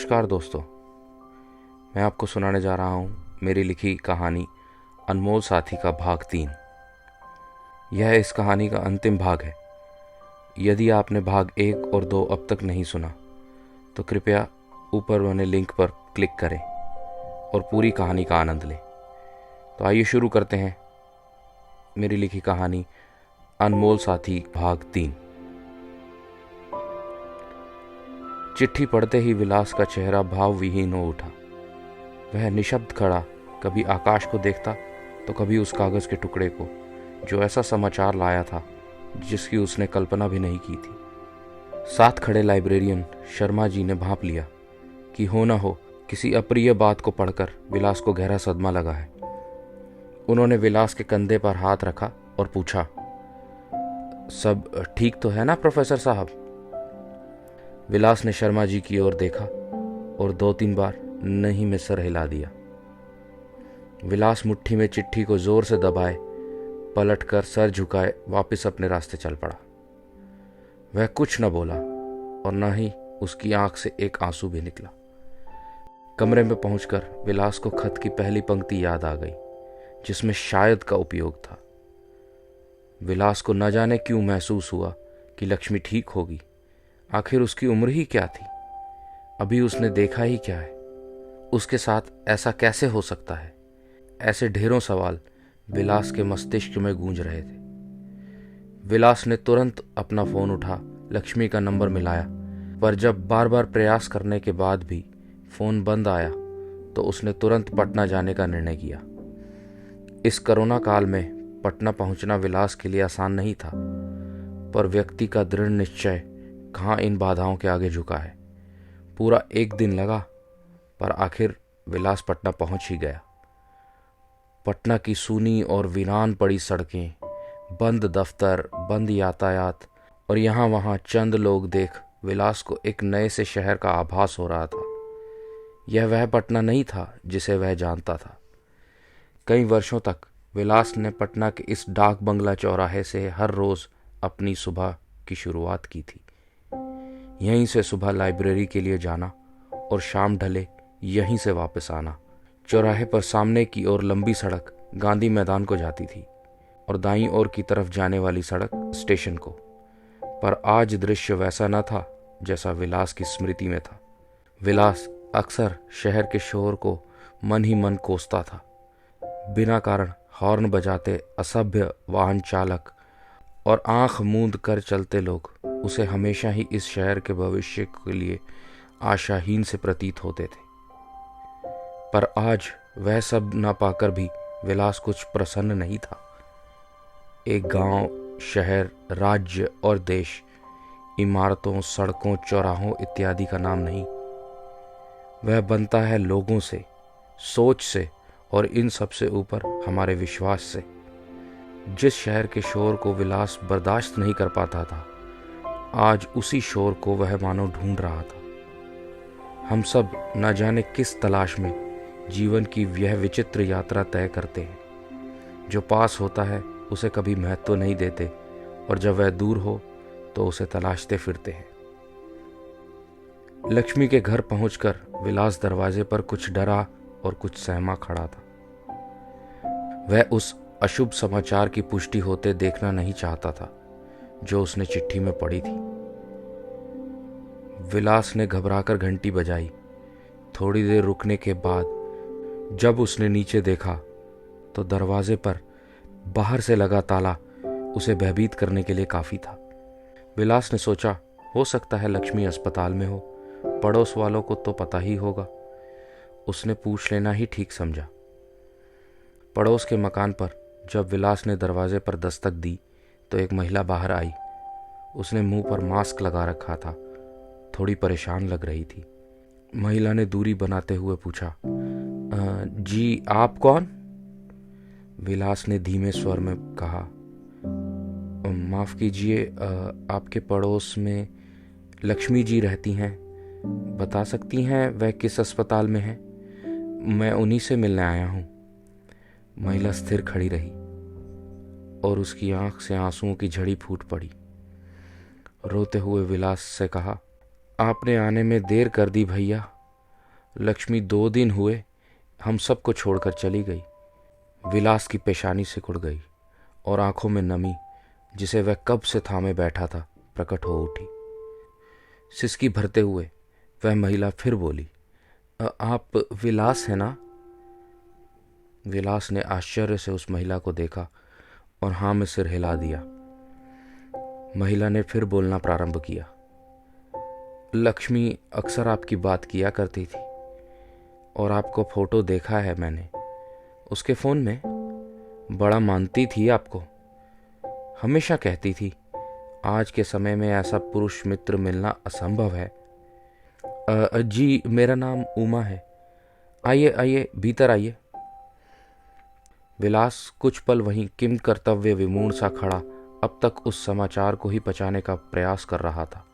नमस्कार दोस्तों, मैं आपको सुनाने जा रहा हूँ मेरी लिखी कहानी अनमोल साथी का भाग 3। यह इस कहानी का अंतिम भाग है। यदि आपने भाग 1 और 2 अब तक नहीं सुना तो कृपया ऊपर बने लिंक पर क्लिक करें और पूरी कहानी का आनंद लें। तो आइए शुरू करते हैं मेरी लिखी कहानी अनमोल साथी भाग 3। चिट्ठी पढ़ते ही विलास का चेहरा भाव विहीन हो उठा। वह निशब्द खड़ा, कभी आकाश को देखता तो कभी उस कागज के टुकड़े को जो ऐसा समाचार लाया था जिसकी उसने कल्पना भी नहीं की थी। साथ खड़े लाइब्रेरियन शर्मा जी ने भांप लिया कि हो न हो किसी अप्रिय बात को पढ़कर विलास को गहरा सदमा लगा है। उन्होंने विलास के कंधे पर हाथ रखा और पूछा, सब ठीक तो है ना प्रोफेसर साहब? विलास ने शर्मा जी की ओर देखा और 2-3 बार नहीं में सर हिला दिया। विलास मुट्ठी में चिट्ठी को जोर से दबाए, पलटकर सर झुकाए वापस अपने रास्ते चल पड़ा। वह कुछ न बोला और न ही उसकी आंख से एक आंसू भी निकला। कमरे में पहुंचकर विलास को खत की पहली पंक्ति याद आ गई जिसमें शायद का उपयोग था। विलास को न जाने क्यों महसूस हुआ कि लक्ष्मी ठीक होगी। आखिर उसकी उम्र ही क्या थी? अभी उसने देखा ही क्या है? उसके साथ ऐसा कैसे हो सकता है? ऐसे ढेरों सवाल विलास के मस्तिष्क में गूंज रहे थे। विलास ने तुरंत अपना फोन उठा लक्ष्मी का नंबर मिलाया, पर जब बार बार प्रयास करने के बाद भी फोन बंद आया तो उसने तुरंत पटना जाने का निर्णय किया। इस कोरोना काल में पटना पहुंचना विलास के लिए आसान नहीं था, पर व्यक्ति का दृढ़ निश्चय कहाँ इन बाधाओं के आगे झुका है। पूरा 1 दिन लगा, पर आखिर विलास पटना पहुंच ही गया। पटना की सूनी और वीरान पड़ी सड़कें, बंद दफ्तर, बंद यातायात और यहाँ वहाँ चंद लोग देख विलास को एक नए से शहर का आभास हो रहा था। यह वह पटना नहीं था जिसे वह जानता था। कई वर्षों तक विलास ने पटना के इस डाक बंगला चौराहे से हर रोज अपनी सुबह की शुरुआत की थी। यहीं से सुबह लाइब्रेरी के लिए जाना और शाम ढले यहीं से वापस आना। चौराहे पर सामने की ओर लंबी सड़क गांधी मैदान को जाती थी और दाईं ओर की तरफ जाने वाली सड़क स्टेशन को। पर आज दृश्य वैसा न था जैसा विलास की स्मृति में था। विलास अक्सर शहर के शोर को मन ही मन कोसता था। बिना कारण हॉर्न बजाते असभ्य वाहन चालक और आंख मूंद कर चलते लोग उसे हमेशा ही इस शहर के भविष्य के लिए आशाहीन से प्रतीत होते थे। पर आज वह सब न पाकर भी विलास कुछ प्रसन्न नहीं था। एक गांव, शहर, राज्य और देश इमारतों, सड़कों, चौराहों इत्यादि का नाम नहीं। वह बनता है लोगों से, सोच से और इन सब से ऊपर हमारे विश्वास से। जिस शहर के शोर को विलास बर्दाश्त नहीं कर पाता था, आज उसी शोर को वह मानो ढूंढ रहा था। हम सब न जाने किस तलाश में जीवन की यह विचित्र यात्रा तय करते हैं। जो पास होता है उसे कभी महत्व नहीं देते और जब वह दूर हो तो उसे तलाशते फिरते हैं। लक्ष्मी के घर पहुंचकर विलास दरवाजे पर कुछ डरा और कुछ सहमा खड़ा था। वह उस अशुभ समाचार की पुष्टि होते देखना नहीं चाहता था जो उसने चिट्ठी में पढ़ी थी। विलास ने घबराकर घंटी बजाई। थोड़ी देर रुकने के बाद जब उसने नीचे देखा तो दरवाजे पर बाहर से लगा ताला उसे भयभीत करने के लिए काफी था। विलास ने सोचा, हो सकता है लक्ष्मी अस्पताल में हो, पड़ोस वालों को तो पता ही होगा। उसने पूछ लेना ही ठीक समझा। पड़ोस के मकान पर जब विलास ने दरवाजे पर दस्तक दी तो एक महिला बाहर आई। उसने मुंह पर मास्क लगा रखा था, थोड़ी परेशान लग रही थी। महिला ने दूरी बनाते हुए पूछा, जी आप कौन? विलास ने धीमे स्वर में कहा, माफ कीजिए, आपके पड़ोस में लक्ष्मी जी रहती हैं। बता सकती हैं वह किस अस्पताल में है? मैं उन्हीं से मिलने आया हूं। महिला स्थिर खड़ी रही और उसकी आंख से आंसुओं की झड़ी फूट पड़ी। रोते हुए विलास से कहा, आपने आने में देर कर दी भैया। लक्ष्मी 2 दिन हुए हम सबको छोड़कर चली गई। विलास की पेशानी सिकुड़ गई और आंखों में नमी, जिसे वह कब से थामे बैठा था, प्रकट हो उठी। सिसकी भरते हुए वह महिला फिर बोली, आप विलास है ना? विलास ने आश्चर्य से उस महिला को देखा और हाँ में सिर हिला दिया। महिला ने फिर बोलना प्रारंभ किया, लक्ष्मी अक्सर आपकी बात किया करती थी और आपको फोटो देखा है मैंने उसके फ़ोन में। बड़ा मानती थी आपको, हमेशा कहती थी आज के समय में ऐसा पुरुष मित्र मिलना असंभव है। जी, मेरा नाम उमा है। आइए आइए, भीतर आइए। विलास कुछ पल वहीं किम कर्तव्य विमूढ़ सा खड़ा अब तक उस समाचार को ही पचाने का प्रयास कर रहा था।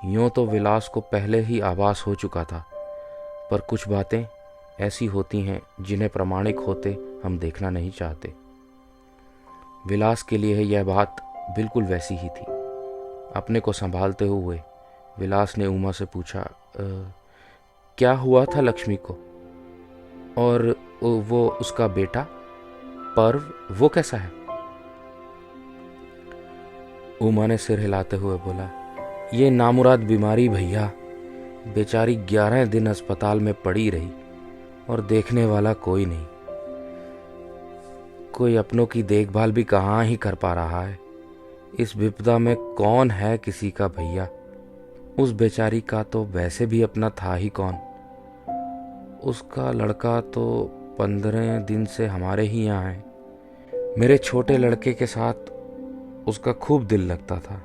यूं तो विलास को पहले ही आभास हो चुका था, पर कुछ बातें ऐसी होती हैं जिन्हें प्रामाणिक होते हम देखना नहीं चाहते। विलास के लिए यह बात बिल्कुल वैसी ही थी। अपने को संभालते हुए विलास ने उमा से पूछा, क्या हुआ था लक्ष्मी को? और वो उसका बेटा पर्व, वो कैसा है? उमा ने सिर हिलाते हुए बोला, ये नामुराद बीमारी भैया, बेचारी 11 दिन अस्पताल में पड़ी रही और देखने वाला कोई नहीं। कोई अपनों की देखभाल भी कहाँ ही कर पा रहा है। इस विपदा में कौन है किसी का भैया? उस बेचारी का तो वैसे भी अपना था ही कौन। उसका लड़का तो 15 दिन से हमारे ही यहाँ है। मेरे छोटे लड़के के साथ उसका खूब दिल लगता था,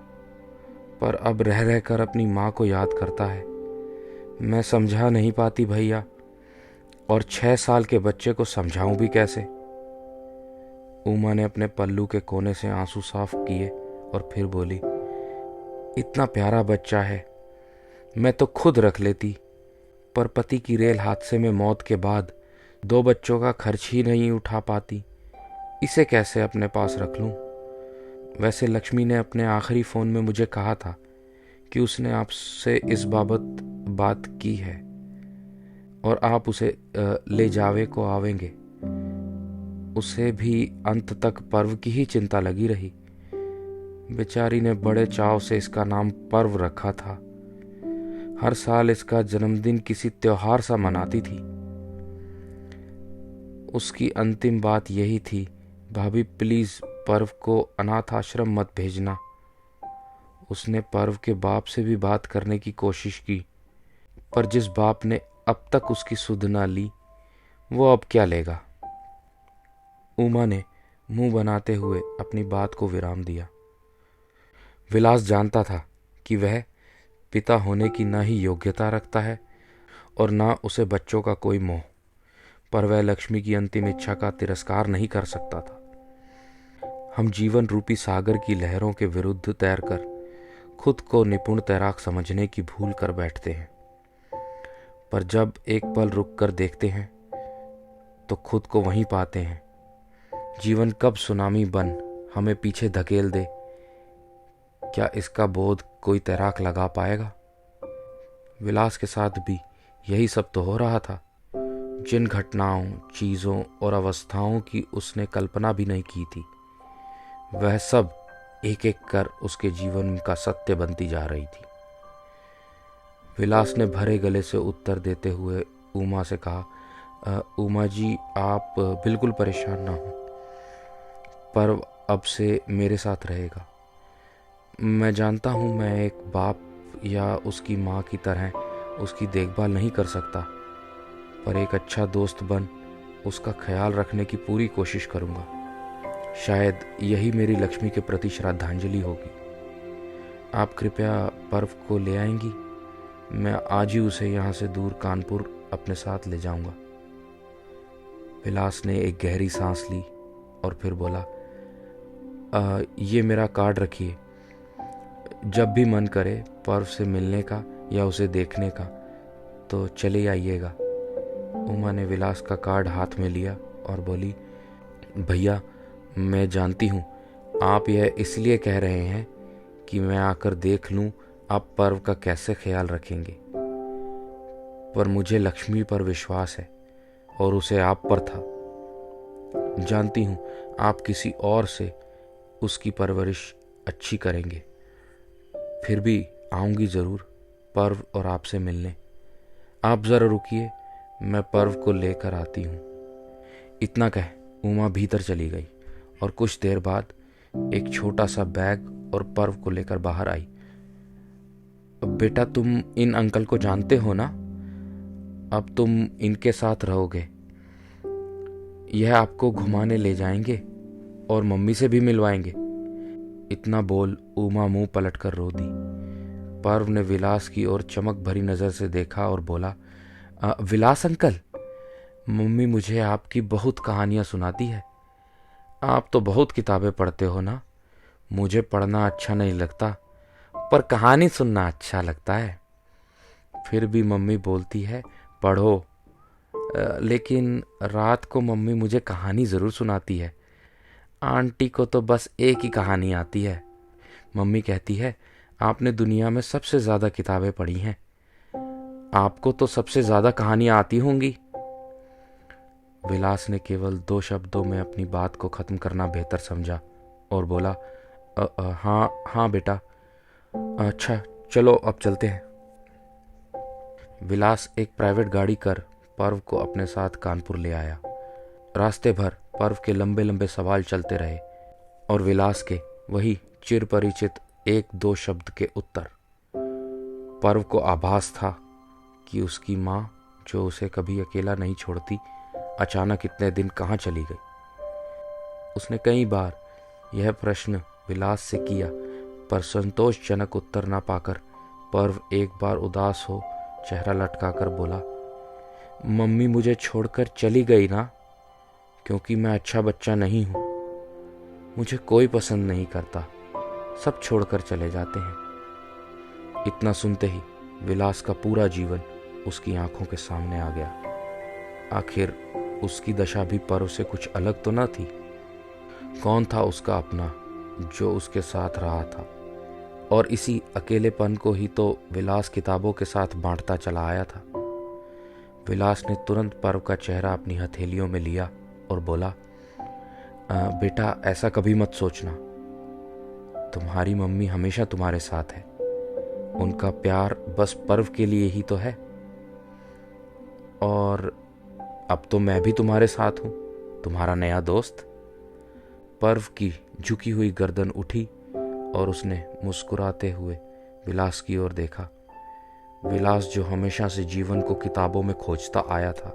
पर अब रह रहकर अपनी माँ को याद करता है। मैं समझा नहीं पाती भैया, और 6 साल के बच्चे को समझाऊं भी कैसे? उमा ने अपने पल्लू के कोने से आंसू साफ किए और फिर बोली, इतना प्यारा बच्चा है, मैं तो खुद रख लेती, पर पति की रेल हादसे में मौत के बाद 2 बच्चों का खर्च ही नहीं उठा पाती। इसे कैसे अपने पास रख लूं? वैसे लक्ष्मी ने अपने आखिरी फ़ोन में मुझे कहा था कि उसने आपसे इस बाबत बात की है और आप उसे ले जावे को आवेंगे। उसे भी अंत तक पर्व की ही चिंता लगी रही। बेचारी ने बड़े चाव से इसका नाम पर्व रखा था। हर साल इसका जन्मदिन किसी त्योहार सा मनाती थी। उसकी अंतिम बात यही थी, भाभी प्लीज पर्व को अनाथ आश्रम मत भेजना। उसने पर्व के बाप से भी बात करने की कोशिश की, पर जिस बाप ने अब तक उसकी सुध ना ली, वो अब क्या लेगा? उमा ने मुंह बनाते हुए अपनी बात को विराम दिया। विलास जानता था कि वह पिता होने की ना ही योग्यता रखता है और ना उसे बच्चों का कोई मोह, पर वह लक्ष्मी की अंतिम इच्छा का तिरस्कार नहीं कर सकता था। हम जीवन रूपी सागर की लहरों के विरुद्ध तैरकर खुद को निपुण तैराक समझने की भूल कर बैठते हैं, पर जब एक पल रुक कर देखते हैं तो खुद को वहीं पाते हैं। जीवन कब सुनामी बन हमें पीछे धकेल दे, क्या इसका बोध कोई तैराक लगा पाएगा? विलास के साथ भी यही सब तो हो रहा था। जिन घटनाओं, चीज़ों और अवस्थाओं की उसने कल्पना भी नहीं की थी, वह सब एक एक कर उसके जीवन का सत्य बनती जा रही थी। विलास ने भरे गले से उत्तर देते हुए उमा से कहा, उमा जी, आप बिल्कुल परेशान ना हो, पर्व अब से मेरे साथ रहेगा। मैं जानता हूँ मैं एक बाप या उसकी माँ की तरह उसकी देखभाल नहीं कर सकता, पर एक अच्छा दोस्त बन उसका ख्याल रखने की पूरी कोशिश करूँगा। शायद यही मेरी लक्ष्मी के प्रति श्रद्धांजलि होगी। आप कृपया पर्व को ले आएंगी? मैं आज ही उसे यहाँ से दूर कानपुर अपने साथ ले जाऊँगा। विलास ने एक गहरी सांस ली और फिर बोला, ये मेरा कार्ड रखिए। जब भी मन करे पर्व से मिलने का या उसे देखने का तो चले आइएगा। उमा ने विलास का कार्ड हाथ में लिया और बोली, भैया, मैं जानती हूँ आप यह इसलिए कह रहे हैं कि मैं आकर देख लूँ आप पर्व का कैसे ख्याल रखेंगे, पर मुझे लक्ष्मी पर विश्वास है और उसे आप पर था। जानती हूँ आप किसी और से उसकी परवरिश अच्छी करेंगे। फिर भी आऊँगी ज़रूर पर्व और आपसे मिलने। आप ज़रा रुकिए, मैं पर्व को लेकर आती हूँ। इतना कह उमा भीतर चली गई और कुछ देर बाद एक छोटा सा बैग और पर्व को लेकर बाहर आई। बेटा, तुम इन अंकल को जानते हो ना? अब तुम इनके साथ रहोगे। यह आपको घुमाने ले जाएंगे और मम्मी से भी मिलवाएंगे। इतना बोल उमा मुंह पलटकर रो दी। पर्व ने विलास की ओर चमक भरी नजर से देखा और बोला, विलास अंकल, मम्मी मुझे आपकी बहुत कहानियां सुनाती है। आप तो बहुत किताबें पढ़ते हो ना? मुझे पढ़ना अच्छा नहीं लगता, पर कहानी सुनना अच्छा लगता है। फिर भी मम्मी बोलती है पढ़ो, लेकिन रात को मम्मी मुझे कहानी ज़रूर सुनाती है। आंटी को तो बस एक ही कहानी आती है। मम्मी कहती है आपने दुनिया में सबसे ज़्यादा किताबें पढ़ी हैं, आपको तो सबसे ज़्यादा कहानियाँ आती होंगी। विलास ने केवल 2 शब्दों में अपनी बात को ख़त्म करना बेहतर समझा और बोला, हाँ हाँ बेटा, अच्छा चलो अब चलते हैं। विलास एक प्राइवेट गाड़ी कर पर्व को अपने साथ कानपुर ले आया। रास्ते भर पर्व के लंबे लंबे सवाल चलते रहे और विलास के वही चिर परिचित 1-2 शब्द के उत्तर। पर्व को आभास था कि उसकी माँ, जो उसे कभी अकेला नहीं छोड़ती, अचानक इतने दिन कहाँ चली गई। उसने कई बार यह प्रश्न विलास से किया, पर संतोषजनक उत्तर न पाकर पर्व एक बार उदास हो चेहरा लटकाकर बोला, मम्मी मुझे छोड़कर चली गई ना, क्योंकि मैं अच्छा बच्चा नहीं हूँ। मुझे कोई पसंद नहीं करता, सब छोड़कर चले जाते हैं। इतना सुनते ही विलास का पूरा जीवन उसकी आंखों के सामने आ गया। आखिर उसकी दशा भी पर्व से कुछ अलग तो न थी। कौन था उसका अपना जो उसके साथ रहा था, और इसी अकेलेपन को ही तो विलास किताबों के साथ बांटता चला आया था। विलास ने तुरंत पर्व का चेहरा अपनी हथेलियों में लिया और बोला, बेटा ऐसा कभी मत सोचना, तुम्हारी मम्मी हमेशा तुम्हारे साथ है। उनका प्यार बस पर्व के लिए ही तो है, और अब तो मैं भी तुम्हारे साथ हूँ, तुम्हारा नया दोस्त। पर्व की झुकी हुई गर्दन उठी और उसने मुस्कुराते हुए विलास की ओर देखा। विलास जो हमेशा से जीवन को किताबों में खोजता आया था,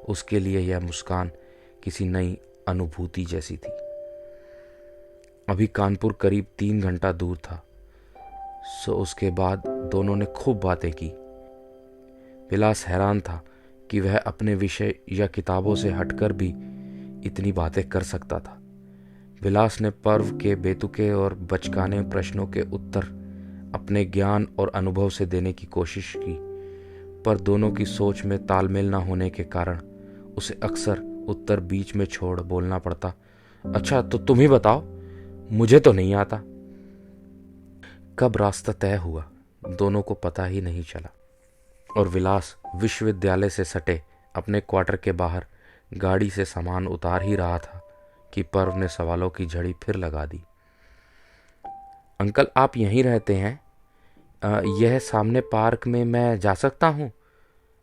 उसके लिए यह मुस्कान किसी नई अनुभूति जैसी थी। अभी कानपुर करीब 3 घंटा दूर था, सो उसके बाद दोनों ने खूब बातें की। विलास हैरान था कि वह अपने विषय या किताबों से हटकर भी इतनी बातें कर सकता था। विलास ने पर्व के बेतुके और बचकाने प्रश्नों के उत्तर अपने ज्ञान और अनुभव से देने की कोशिश की, पर दोनों की सोच में तालमेल न होने के कारण उसे अक्सर उत्तर बीच में छोड़ बोलना पड़ता, अच्छा तो तुम ही बताओ, मुझे तो नहीं आता। कब रास्ता तय हुआ दोनों को पता ही नहीं चला, और विलास विश्वविद्यालय से सटे अपने क्वार्टर के बाहर गाड़ी से सामान उतार ही रहा था कि पर्व ने सवालों की झड़ी फिर लगा दी। अंकल आप यहीं रहते हैं? यह सामने पार्क में मैं जा सकता हूँ?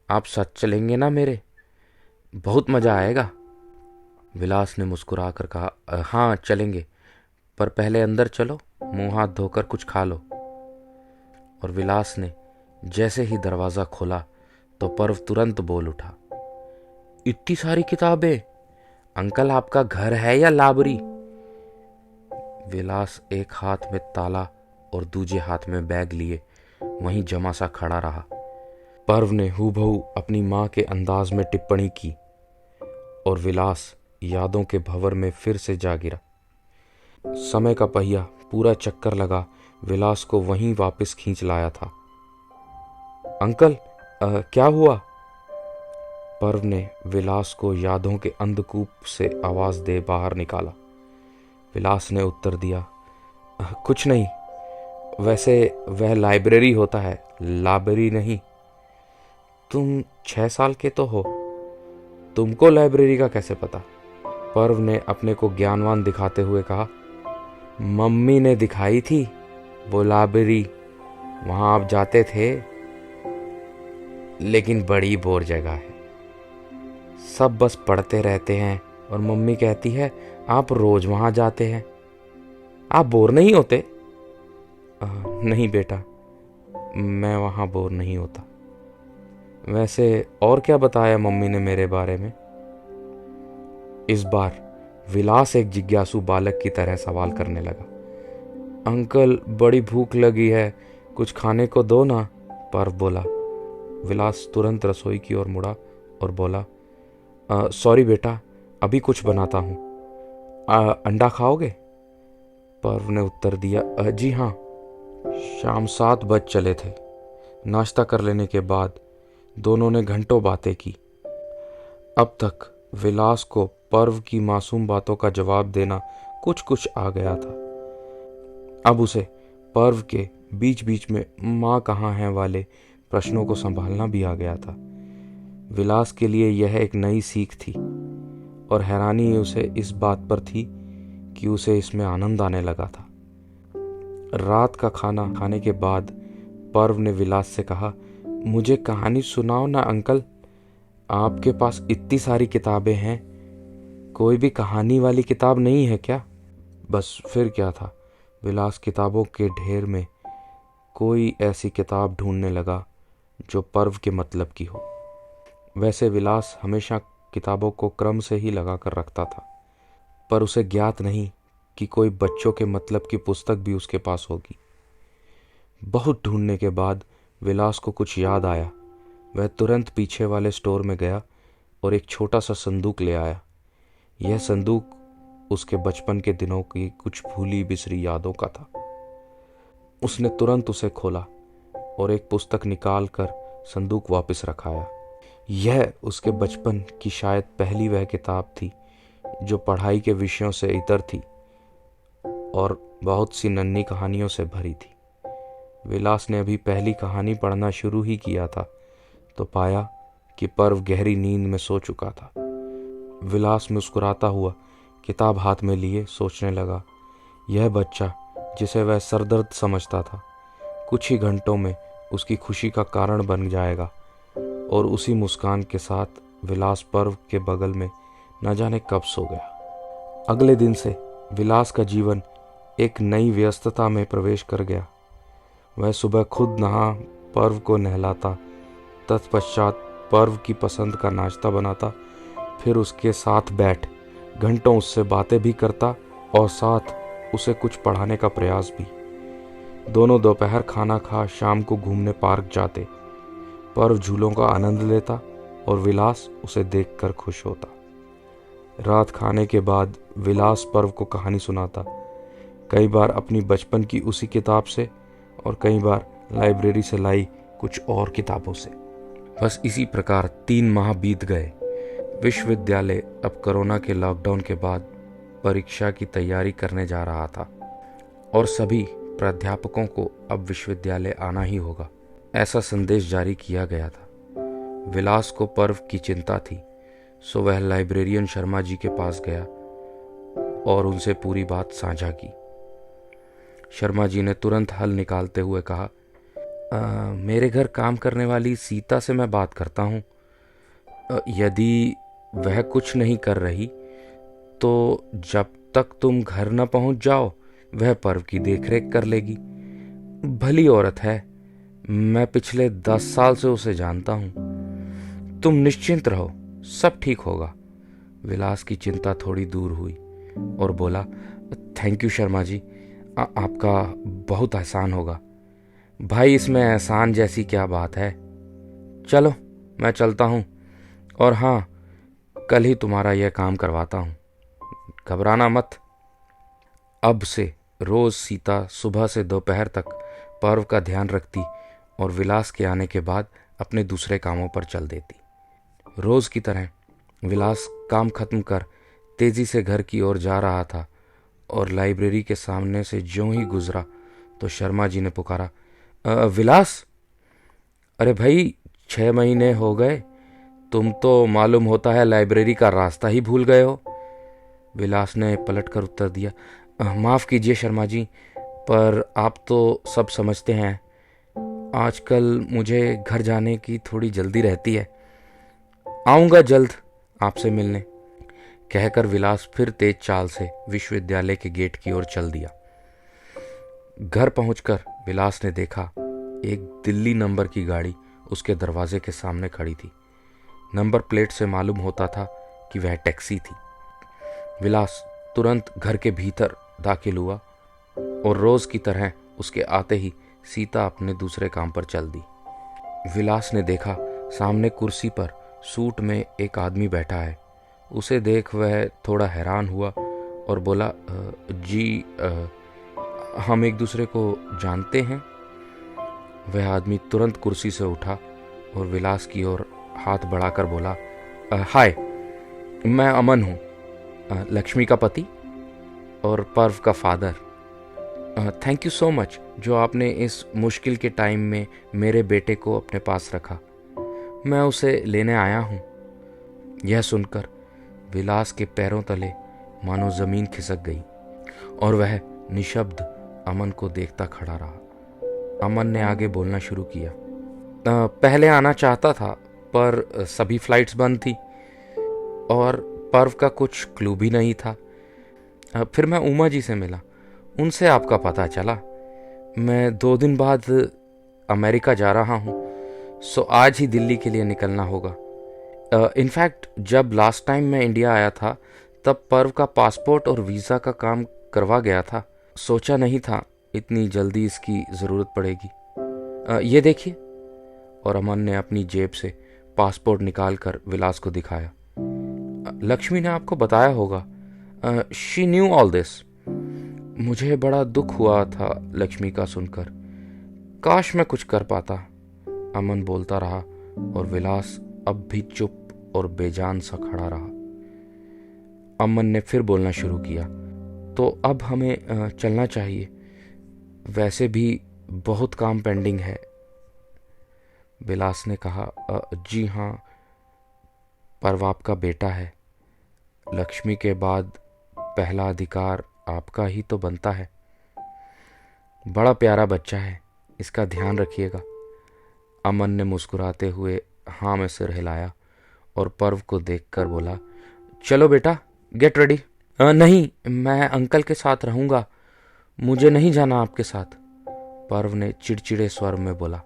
आप सच चलेंगे ना मेरे? बहुत मज़ा आएगा। विलास ने मुस्कुरा कर कहा, हाँ चलेंगे, पर पहले अंदर चलो, मुंह हाथ धोकर कुछ खा लो। और विलास ने जैसे ही दरवाज़ा खोला तो पर्व तुरंत बोल उठा, इतनी सारी किताबें, अंकल आपका घर है या लाइब्रेरी? विलास एक हाथ में ताला और दूजे हाथ में बैग लिए वहीं जमा सा खड़ा रहा। पर्व ने हूबहू अपनी माँ के अंदाज में टिप्पणी की और विलास यादों के भंवर में फिर से जा गिरा। समय का पहिया पूरा चक्कर लगा विलास को वहीं वापस खींच लाया था। अंकल क्या हुआ? पर्व ने विलास को यादों के अंधकूप से आवाज दे बाहर निकाला। विलास ने उत्तर दिया, कुछ नहीं, वैसे वह लाइब्रेरी होता है, लाइब्रेरी नहीं। तुम 6 साल के तो हो, तुमको लाइब्रेरी का कैसे पता? पर्व ने अपने को ज्ञानवान दिखाते हुए कहा। मम्मी ने दिखाई थी वो लाइब्रेरी, वहां आप जाते थे, लेकिन बड़ी बोर जगह है, सब बस पढ़ते रहते हैं और मम्मी कहती है आप रोज वहां जाते हैं, आप बोर नहीं होते? नहीं बेटा, मैं वहां बोर नहीं होता। वैसे और क्या बताया मम्मी ने मेरे बारे में? इस बार विलास एक जिज्ञासु बालक की तरह सवाल करने लगा। अंकल, बड़ी भूख लगी है, कुछ खाने को दो ना, पर्व बोला। विलास तुरंत रसोई की ओर मुड़ा और बोला, सॉरी बेटा, अभी कुछ बनाता हूँ, अंडा खाओगे? पर्व ने उत्तर दिया, जी हाँ। शाम 7 बज चले थे। नाश्ता कर लेने के बाद दोनों ने घंटों बातें की। अब तक विलास को पर्व की मासूम बातों का जवाब देना कुछ कुछ आ गया था। अब उसे पर्व के बीच बीच में माँ कहाँ है वाले प्रश्नों को संभालना भी आ गया था। विलास के लिए यह एक नई सीख थी और हैरानी उसे इस बात पर थी कि उसे इसमें आनंद आने लगा था। रात का खाना खाने के बाद पर्व ने विलास से कहा, मुझे कहानी सुनाओ ना अंकल, आपके पास इतनी सारी किताबें हैं, कोई भी कहानी वाली किताब नहीं है क्या? बस फिर क्या था, विलास किताबों के ढेर में कोई ऐसी किताब ढूंढने लगा जो पर्व के मतलब की हो। वैसे विलास हमेशा किताबों को क्रम से ही लगा कर रखता था, पर उसे ज्ञात नहीं कि कोई बच्चों के मतलब की पुस्तक भी उसके पास होगी। बहुत ढूंढने के बाद विलास को कुछ याद आया। वह तुरंत पीछे वाले स्टोर में गया और एक छोटा सा संदूक ले आया। यह संदूक उसके बचपन के दिनों की कुछ भूली बिसरी यादों का था। उसने तुरंत उसे खोला और एक पुस्तक निकाल कर संदूक वापस रखाया। यह उसके बचपन की शायद पहली वह किताब थी जो पढ़ाई के विषयों से इतर थी और बहुत सी नन्ही कहानियों से भरी थी। विलास ने अभी पहली कहानी पढ़ना शुरू ही किया था तो पाया कि पर्व गहरी नींद में सो चुका था। विलास मुस्कुराता हुआ किताब हाथ में लिए सोचने लगा, यह बच्चा जिसे वह सरदर्द समझता था कुछ ही घंटों में उसकी खुशी का कारण बन जाएगा। और उसी मुस्कान के साथ विलास पर्व के बगल में न जाने कब सो गया। अगले दिन से विलास का जीवन एक नई व्यस्तता में प्रवेश कर गया। वह सुबह खुद नहा पर्व को नहलाता, तत्पश्चात पर्व की पसंद का नाश्ता बनाता, फिर उसके साथ बैठ घंटों उससे बातें भी करता और साथ उसे कुछ पढ़ाने का प्रयास भी। दोनों दोपहर खाना खा शाम को घूमने पार्क जाते। पर्व झूलों का आनंद लेता और विलास उसे देखकर खुश होता। रात खाने के बाद विलास पर्व को कहानी सुनाता, कई बार अपनी बचपन की उसी किताब से और कई बार लाइब्रेरी से लाई कुछ और किताबों से। बस इसी प्रकार 3 माह बीत गए। विश्वविद्यालय अब कोरोना के लॉकडाउन के बाद परीक्षा की तैयारी करने जा रहा था और सभी प्राध्यापकों को अब विश्वविद्यालय आना ही होगा, ऐसा संदेश जारी किया गया था। विलास को पर्व की चिंता थी, सो वह लाइब्रेरियन शर्मा जी के पास गया और उनसे पूरी बात साझा की। शर्मा जी ने तुरंत हल निकालते हुए कहा, मेरे घर काम करने वाली सीता से मैं बात करता हूँ, यदि वह कुछ नहीं कर रही तो जब तक तुम घर न पहुंच जाओ वह पर्व की देखरेख कर लेगी। भली औरत है, मैं पिछले 10 साल से उसे जानता हूं। तुम निश्चिंत रहो, सब ठीक होगा। विलास की चिंता थोड़ी दूर हुई और बोला, थैंक यू शर्मा जी, आपका बहुत एहसान होगा। भाई, इसमें एहसान जैसी क्या बात है। चलो मैं चलता हूँ, और हाँ, कल ही तुम्हारा यह काम करवाता हूँ, घबराना मत। अब से रोज सीता सुबह से दोपहर तक पर्व का ध्यान रखती और विलास के आने के बाद अपने दूसरे कामों पर चल देती। रोज की तरह विलास काम खत्म कर तेजी से घर की ओर जा रहा था और लाइब्रेरी के सामने से ज्यों ही गुजरा तो शर्मा जी ने पुकारा, विलास, अरे भाई 6 महीने हो गए? तुम तो मालूम होता है लाइब्रेरी का रास्ता ही भूल गए हो। विलास ने पलटकर उत्तर दिया, माफ़ कीजिए शर्मा जी, पर आप तो सब समझते हैं, आजकल मुझे घर जाने की थोड़ी जल्दी रहती है। आऊँगा जल्द आपसे मिलने, कहकर विलास फिर तेज चाल से विश्वविद्यालय के गेट की ओर चल दिया। घर पहुंचकर विलास ने देखा एक दिल्ली नंबर की गाड़ी उसके दरवाजे के सामने खड़ी थी। नंबर प्लेट से मालूम होता था कि वह टैक्सी थी। विलास तुरंत घर के भीतर दाखिल हुआ और रोज की तरह उसके आते ही सीता अपने दूसरे काम पर चल दी। विलास ने देखा सामने कुर्सी पर सूट में एक आदमी बैठा है। उसे देख वह थोड़ा हैरान हुआ और बोला, जी हम एक दूसरे को जानते हैं? वह आदमी तुरंत कुर्सी से उठा और विलास की ओर हाथ बढ़ाकर बोला, हाय, मैं अमन हूँ, लक्ष्मी का पति और पर्व का father. Thank you so much जो आपने इस मुश्किल के टाइम में मेरे बेटे को अपने पास रखा। मैं उसे लेने आया हूँ। यह सुनकर विलास के पैरों तले मानो जमीन खिसक गई और वह निशब्द अमन को देखता खड़ा रहा। अमन ने आगे बोलना शुरू किया, पहले आना चाहता था पर सभी फ्लाइट्स बंद थी और पर्व का कुछ क्लू भी नहीं था। फिर मैं उमा जी से मिला, उनसे आपका पता चला। मैं 2 दिन बाद अमेरिका जा रहा हूँ, सो आज ही दिल्ली के लिए निकलना होगा। इनफैक्ट जब लास्ट टाइम मैं इंडिया आया था तब पर्व का पासपोर्ट और वीज़ा का काम करवा गया था। सोचा नहीं था इतनी जल्दी इसकी ज़रूरत पड़ेगी। ये देखिए। और अमन ने अपनी जेब से पासपोर्ट निकालकर विलास को दिखाया। लक्ष्मी ने आपको बताया होगा, शी न्यू ऑल दिस। मुझे बड़ा दुख हुआ था लक्ष्मी का सुनकर। काश मैं कुछ कर पाता, अमन बोलता रहा और विलास अब भी चुप और बेजान सा खड़ा रहा। अमन ने फिर बोलना शुरू किया, तो अब हमें चलना चाहिए, वैसे भी बहुत काम पेंडिंग है। विलास ने कहा, जी हाँ, पर्व आपका बेटा है। लक्ष्मी के बाद पहला अधिकार आपका ही तो बनता है। बड़ा प्यारा बच्चा है, इसका ध्यान रखिएगा। अमन ने मुस्कुराते हुए हाँ में सिर हिलाया और पर्व को देखकर बोला, चलो बेटा, गेट रेडी। नहीं, मैं अंकल के साथ रहूंगा, मुझे नहीं जाना आपके साथ, पर्व ने चिड़चिड़े स्वर में बोला।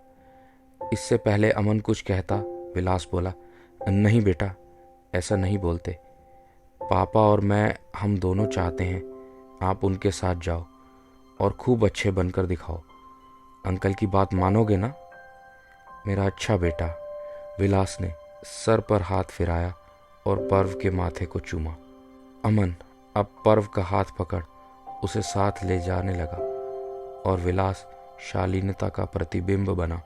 इससे पहले अमन कुछ कहता, विलास बोला, नहीं बेटा, ऐसा नहीं बोलते। पापा और मैं, हम दोनों चाहते हैं आप उनके साथ जाओ और खूब अच्छे बनकर दिखाओ। अंकल की बात मानोगे ना, मेरा अच्छा बेटा? विलास ने सर पर हाथ फिराया और पर्व के माथे को चूमा। अमन अब पर्व का हाथ पकड़ उसे साथ ले जाने लगा और विलास शालीनता का प्रतिबिंब बना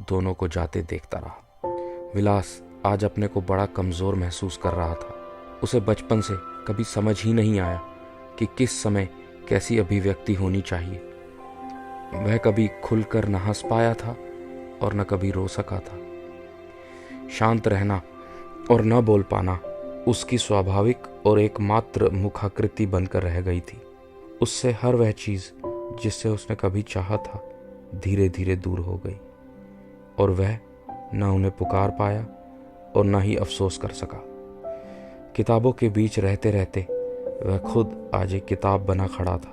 दोनों को जाते देखता रहा। विलास आज अपने को बड़ा कमज़ोर महसूस कर रहा था। उसे बचपन से कभी समझ ही नहीं आया कि किस समय कैसी अभिव्यक्ति होनी चाहिए। वह कभी खुलकर न हंस पाया था और न कभी रो सका था। शांत रहना और न बोल पाना उसकी स्वाभाविक और एकमात्र मुखाकृति बनकर रह गई थी। उससे हर वह चीज़ जिससे उसने कभी चाहा था धीरे धीरे दूर हो गई और वह न उन्हें पुकार पाया और न ही अफसोस कर सका। किताबों के बीच रहते रहते वह खुद आज एक किताब बना खड़ा था,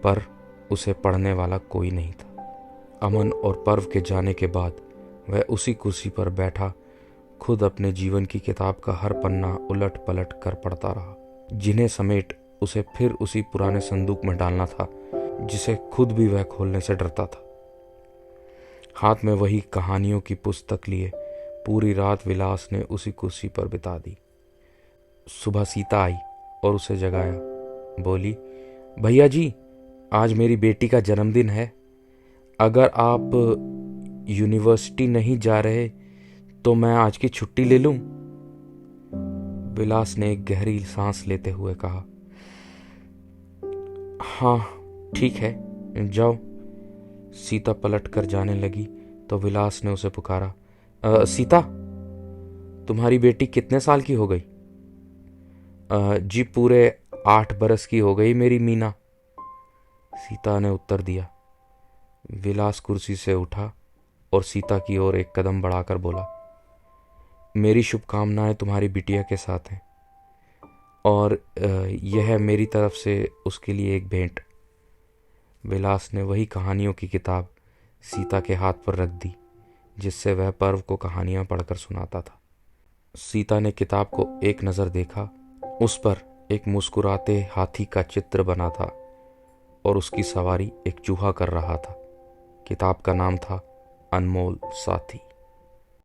पर उसे पढ़ने वाला कोई नहीं था। अमन और पर्व के जाने के बाद वह उसी कुर्सी पर बैठा खुद अपने जीवन की किताब का हर पन्ना उलट पलट कर पढ़ता रहा, जिन्हें समेट उसे फिर उसी पुराने संदूक में डालना था जिसे खुद भी वह खोलने से डरता था। हाथ में वही कहानियों की पुस्तक लिए पूरी रात विलास ने उसी कुर्सी पर बिता दी। सुबह सीता आई और उसे जगाया। बोली, भैया जी, आज मेरी बेटी का जन्मदिन है, अगर आप यूनिवर्सिटी नहीं जा रहे तो मैं आज की छुट्टी ले लूं? विलास ने एक गहरी सांस लेते हुए कहा, हाँ ठीक है, जाओ। सीता पलट कर जाने लगी तो विलास ने उसे पुकारा, सीता, तुम्हारी बेटी कितने साल की हो गई? जी पूरे 8 बरस की हो गई मेरी मीना, सीता ने उत्तर दिया। विलास कुर्सी से उठा और सीता की ओर एक कदम बढ़ाकर बोला, मेरी शुभकामनाएं तुम्हारी बिटिया के साथ हैं, और यह मेरी तरफ से उसके लिए एक भेंट। विलास ने वही कहानियों की किताब सीता के हाथ पर रख दी जिससे वह पर्व को कहानियां पढ़कर सुनाता था। सीता ने किताब को एक नज़र देखा। उस पर एक मुस्कुराते हाथी का चित्र बना था और उसकी सवारी एक चूहा कर रहा था। किताब का नाम था अनमोल साथी।